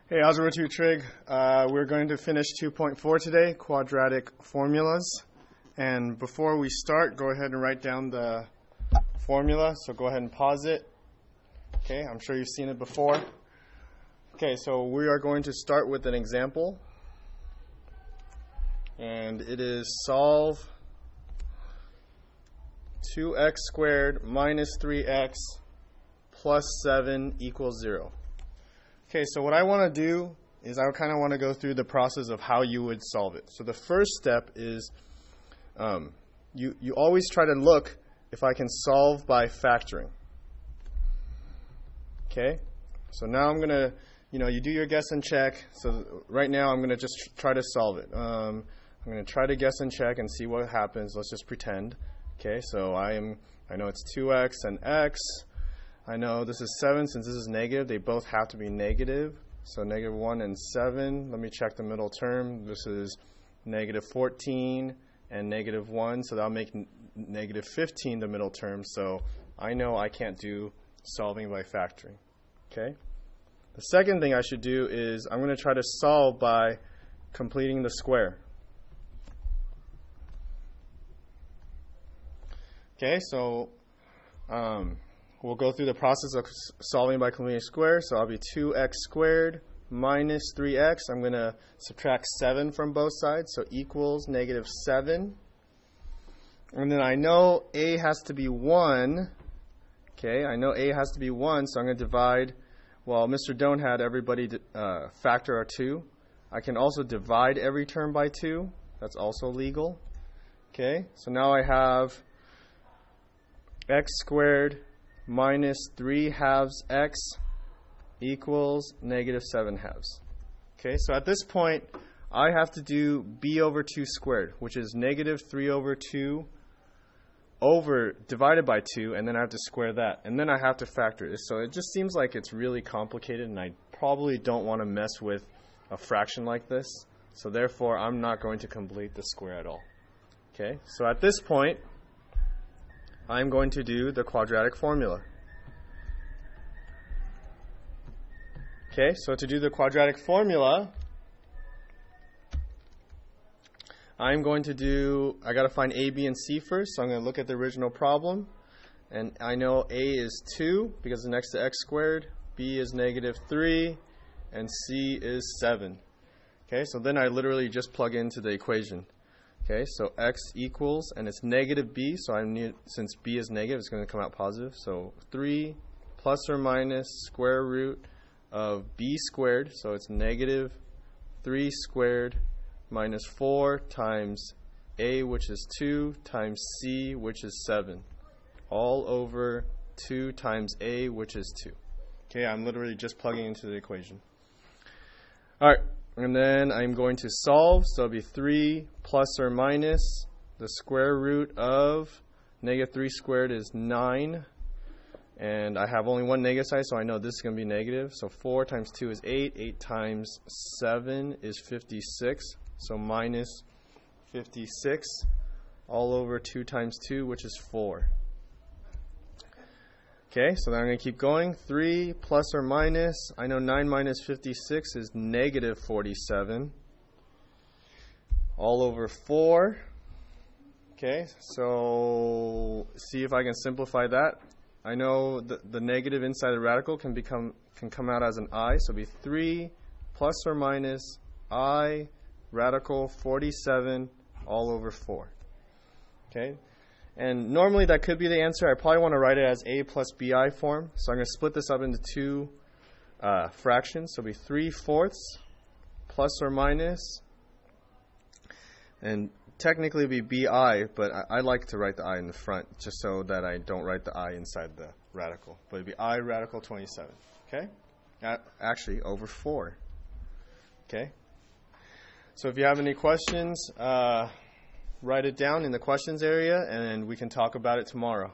Hey, Algebra 2 Trig. We're going to finish 2.4 today, quadratic formulas. And before we start, go ahead and write down the formula. So go ahead and pause it. Okay, I'm sure you've seen it before. Okay, so we are going to start with an example. And it is solve 2x squared minus 3x plus 7 equals 0. Okay, so what I want to do is I kind of want to go through the process of how you would solve it. So the first step is you always try to look if I can solve by factoring. Okay, so now I'm going to, you do your guess and check. So right now I'm going to just try to solve it. I'm going to try to guess and check and see what happens. Let's just pretend. Okay, so I know it's 2x and x. I know this is 7. Since this is negative, they both have to be negative. So negative 1 and 7. Let me check the middle term. This is negative 14 and negative 1. So that'll make negative 15 the middle term. So I know I can't do solving by factoring. Okay. The second thing I should do is I'm going to try to solve by completing the square. Okay, so we'll go through the process of solving by completing a square. So I'll be 2x squared minus 3x. I'm going to subtract 7 from both sides, so equals negative 7. And then I know a has to be 1. Okay, I know a has to be 1, so I'm going to divide. Well, Mr. Doan had everybody factor our 2. I can also divide every term by 2. That's also legal. Okay, so now I have x squared minus 3 halves x equals negative 7 halves. Okay, so at this point, I have to do b over 2 squared, which is negative 3 over 2 divided by 2, and then I have to square that. And then I have to factor this. So it just seems like it's really complicated, and I probably don't want to mess with a fraction like this. So therefore, I'm not going to complete the square at all. Okay, so at this point, I'm going to do the quadratic formula. Okay, so to do the quadratic formula, I got to find a, b, and c first. So I'm going to look at the original problem. And I know a is 2 because it's next to x squared, b is negative 3, and c is 7. Okay, so then I literally just plug into the equation. Okay, so x equals, and it's negative b, so since b is negative, it's going to come out positive. So 3 plus or minus square root of b squared, so it's negative 3 squared minus 4 times a, which is 2, times c, which is 7, all over 2 times a, which is 2. Okay, I'm literally just plugging into the equation. All right. And then I'm going to solve, so it'll be 3 plus or minus the square root of negative 3 squared is 9. And I have only one negative side, so I know this is going to be negative. So 4 times 2 is 8. 8 times 7 is 56. So minus 56 all over 2 times 2, which is 4. Okay, so then I'm going to keep going. 3 plus or minus, I know 9 minus 56 is negative 47. All over 4. Okay, so see if I can simplify that. I know the negative inside the radical can come out as an I, so it'll be 3 plus or minus I radical 47 all over 4. Okay. And normally that could be the answer. I probably want to write it as a plus bi form. So I'm going to split this up into 2 fractions. So it'll be 3/4 plus or minus. And technically it would be bi, but I like to write the I in the front just so that I don't write the I inside the radical. But it would be I radical 27. Okay? Actually, over 4. Okay? So if you have any questions, write it down in the questions area, and we can talk about it tomorrow.